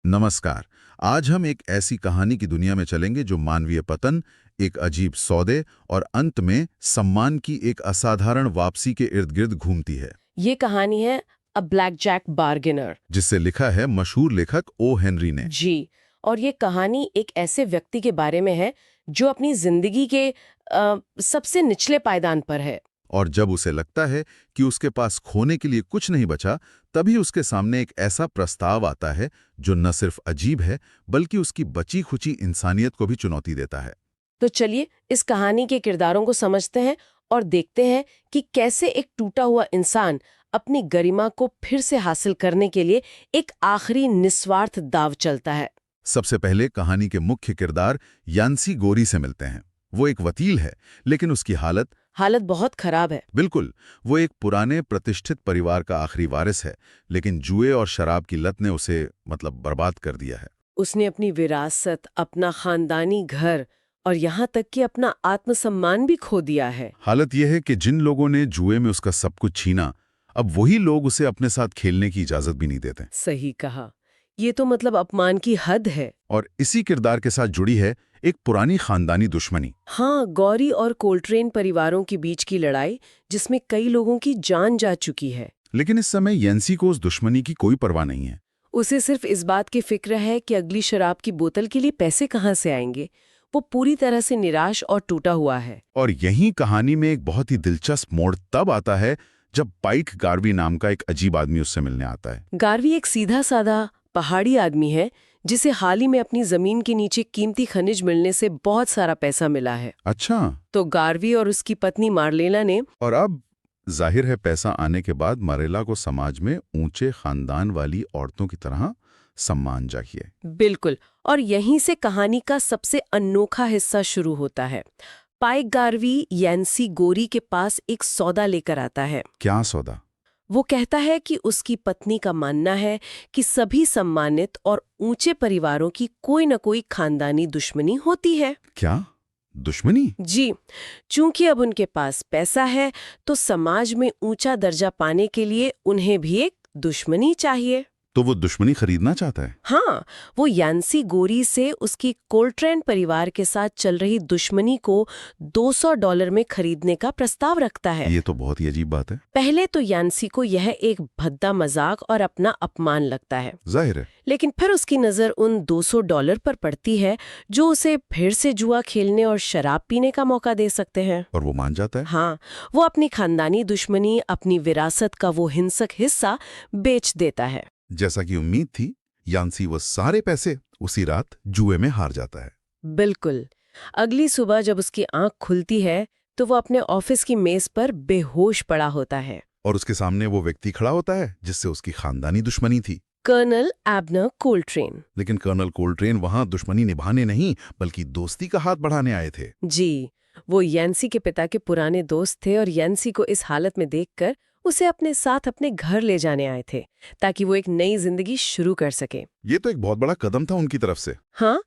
नमस्कार। आज हम एक ऐसी कहानी की दुनिया में चलेंगे जो मानवीय पतन, एक अजीब सौदे और अंत में सम्मान की एक असाधारण वापसी के इर्द गिर्द घूमती है, ये कहानी है अ ब्लैक जैक बार्गेनर। जिससे लिखा है मशहूर लेखक ओ हेनरी ने। जी। और ये कहानी एक ऐसे व्यक्ति के बारे में है जो अपनी जिंदगी के सबसे निचले पायदान पर है। और जब उसे लगता है कि उसके पास खोने के लिए कुछ नहीं बचा, तभी उसके सामने एक ऐसा प्रस्ताव आता है जो न सिर्फ अजीब है, बल्कि उसकी बची खुची इंसानियत को भी चुनौती देता है। तो चलिए इस कहानी के किरदारों को समझते हैं और देखते हैं कि कैसे एक टूटा हुआ इंसान अपनी गरिमा को फिर से हासिल करने के लिए एक आखिरी निस्वार्थ दाव चलता है। सबसे पहले कहानी के मुख्य किरदार यान्सी गोरी से मिलते हैं। वो एक वकील है, लेकिन उसकी हालत बहुत खराब है। बिल्कुल, वो एक पुराने प्रतिष्ठित परिवार का आखिरी वारिस है, लेकिन जुए और शराब की लत ने उसे बर्बाद कर दिया है। उसने अपनी विरासत, अपना खानदानी घर और यहाँ तक कि अपना आत्मसम्मान भी खो दिया है। हालत यह है कि जिन लोगों ने जुए में उसका सब कुछ छीना, अब वही लोग उसे अपने साथ खेलने की इजाजत भी नहीं देते। सही कहा। ये तो मतलब अपमान की हद है। और इसी किरदार के साथ जुड़ी है एक पुरानी खानदानी दुश्मनी। हाँ, गौरी और कोल्ट्रेन परिवारों के बीच की लड़ाई जिसमें कई लोगों की जान जा चुकी है। लेकिन इस समय येंसी को उस दुश्मनी की कोई परवाह नहीं है। उसे सिर्फ इस बात की फिक्र है कि अगली शराब की बोतल के लिए पैसे कहाँ से आएंगे। वो पूरी तरह से निराश और टूटा हुआ है। और यही कहानी में एक बहुत ही दिलचस्प मोड़ तब आता है जब पाइक गार्वी नाम का एक अजीब आदमी उससे मिलने आता है। गार्वी एक सीधा साधा पहाड़ी आदमी है जिसे हाल ही में अपनी जमीन के नीचे कीमती खनिज मिलने से बहुत सारा पैसा मिला है। अच्छा। तो गार्वी और उसकी पत्नी मार्लेला ने और अब जाहिर है पैसा आने के बाद मरेला को समाज में ऊंचे खानदान वाली औरतों की तरह सम्मान चाहिए। बिल्कुल। और यहीं से कहानी का सबसे अनोखा हिस्सा शुरू होता है। पाइक गार्वी यान्सी गोरी के पास एक सौदा लेकर आता है। क्या सौदा? वो कहता है कि उसकी पत्नी का मानना है कि सभी सम्मानित और ऊंचे परिवारों की कोई न कोई खानदानी दुश्मनी होती है। क्या दुश्मनी? जी। चूंकि अब उनके पास पैसा है तो समाज में ऊंचा दर्जा पाने के लिए उन्हें भी एक दुश्मनी चाहिए। तो वो दुश्मनी खरीदना चाहता है? हाँ, वो यान्सी गोरी से उसकी कोल्ट्रेन परिवार के साथ चल रही दुश्मनी को $200 में खरीदने का प्रस्ताव रखता है। ये तो बहुत ही अजीब बात है। पहले तो यान्सी को यह एक भद्दा मजाक और अपना अपमान लगता है, जाहिर है। लेकिन फिर उसकी नजर उन $200 पर पड़ती है जो उसे फिर से जुआ खेलने और शराब पीने का मौका दे सकते हैं। और वो मान जाता है। हाँ, वो अपनी खानदानी दुश्मनी, अपनी विरासत का वो हिंसक हिस्सा बेच देता है। जैसा कि उम्मीद थी, यान्सी वो सारे पैसे उसी रात जुए में हार जाता है। बिल्कुल। अगली सुबह जब उसकी आंख खुलती है तो वो अपने ऑफिस की मेज पर बेहोश पड़ा होता है। और उसके सामने वो व्यक्ति खड़ा होता है जिससे उसकी खानदानी दुश्मनी थी। Colonel Abner Coltrane. लेकिन कर्नल कोल्ट्रेन वहां दुश्मनी निभाने नहीं, बल्कि दोस्ती का हाथ बढ़ाने आए थे। जी, वो यान्सी के पिता के पुराने दोस्त थे और यान्सी को इस हालत में देखकर उसे अपने साथ अपने घर ले जाने आए थे ताकि वो एक नई जिंदगी शुरू कर सके। ये तो एक बहुत बड़ा कदम था उनकी तरफ से। हाँ,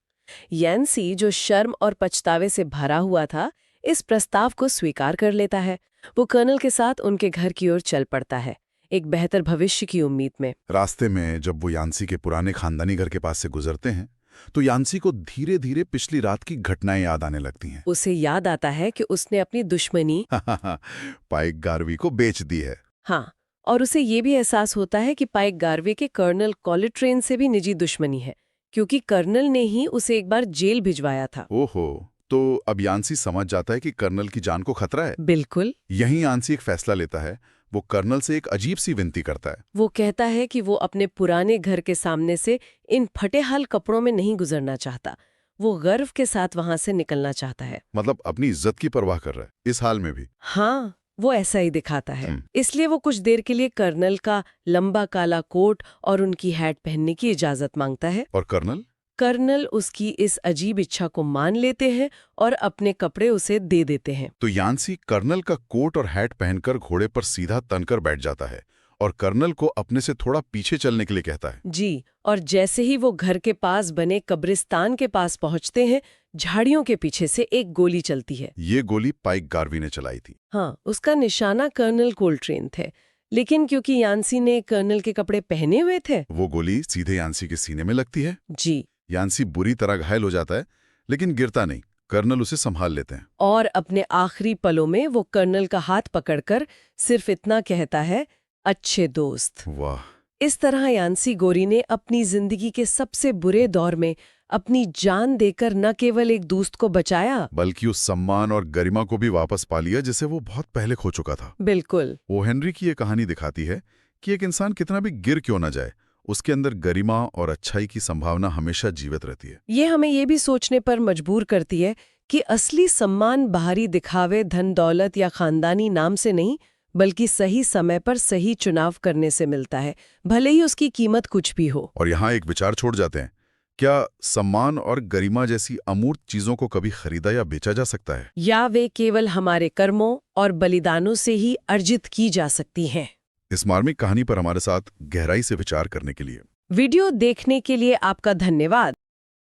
यान्सी जो शर्म और पछतावे से भरा हुआ था, इस प्रस्ताव को स्वीकार कर लेता है। वो कर्नल के साथ उनके घर की ओर चल पड़ता है, एक बेहतर भविष्य की उम्मीद में। रास्ते में जब वो यान्सी के पुराने खानदानी घर के पास से गुजरते हैं, तो यान्सी को धीरे धीरे पिछली रात की घटनाएं याद आने लगती हैं। उसे याद आता है कि उसने अपनी दुश्मनी पाइक गार्वी को बेच दी है। हाँ, और उसे ये भी एहसास होता है कि पाइक गार्वे के कर्नल कोल्ट्रेन से भी निजी दुश्मनी है, क्योंकि कर्नल ने ही उसे एक बार जेल भिजवाया था। ओहो, तो अब यान्सी समझ जाता है कि कर्नल की जान को खतरा है। बिल्कुल। यहीं यान्सी एक फैसला लेता है। वो कर्नल से एक अजीब सी विनती करता है। वो कहता है कि वो अपने पुराने घर के सामने से इन फटे-हाल कपड़ों में नहीं गुजरना चाहता। वो गर्व के साथ वहां से निकलना चाहता है। मतलब अपनी इज्जत की परवाह कर रहा है, इस हाल में भी। हाँ, वो ऐसा ही दिखाता है। इसलिए वो कुछ देर के लिए कर्नल का लंबा काला कोट और उनकी हैट पहनने की इजाजत मांगता है। और कर्नल उसकी इस अजीब इच्छा को मान लेते हैं और अपने कपड़े उसे दे देते हैं। तो यान्सी कर्नल का कोट और हैट पहनकर घोड़े पर सीधा तनकर बैठ जाता है और कर्नल को अपने से थोड़ा पीछे चलने के लिए कहता है। जी, और जैसे ही वो घर के पास बने कब्रिस्तान के पास पहुंचते हैं, झाड़ियों के पीछे से एक गोली चलती है। ये गोली पाइक गार्वी ने चलाई थी। हाँ, उसका निशाना कर्नल कोल्ट्रेन थे, लेकिन क्योंकि यान्सी ने कर्नल के कपड़े पहने हुए थे। वो गोली सीधे यान्सी के सीने में लगती है। जी। यान्सी बुरी तरह घायल हो जाता है, लेकिन गिरता नहीं। कर्नल उसे संभाल लेते हैं। और अपने आखिरी पलों में वो कर्नल का हाथ पकड़कर सिर्फ इतना कहता है, अच्छे दोस्त। वाह। इस तरह यान्सी गोरी ने अपनी जिंदगी के सबसे बुरे दौर में अपनी जान देकर न केवल एक दोस्त को बचाया, बल्कि उस सम्मान और गरिमा को भी वापस पा लिया जिसे वो बहुत पहले खो चुका था। बिल्कुल। वो हेनरी की ये कहानी दिखाती है कि एक इंसान कितना भी गिर क्यों न जाए, उसके अंदर गरिमा और अच्छाई की संभावना हमेशा जीवित रहती है। ये हमें ये भी सोचने पर मजबूर करती है कि असली सम्मान बाहरी दिखावे, धन दौलत या खानदानी नाम से नहीं, बल्कि सही समय पर सही चुनाव करने से मिलता है, भले ही उसकी कीमत कुछ भी हो। और यहाँ एक विचार छोड़ जाते हैं, क्या सम्मान और गरिमा जैसी अमूर्त चीजों को कभी खरीदा या बेचा जा सकता है? या वे केवल हमारे कर्मों और बलिदानों से ही अर्जित की जा सकती हैं? इस मार्मिक कहानी पर हमारे साथ गहराई से विचार करने के लिए वीडियो देखने के लिए आपका धन्यवाद।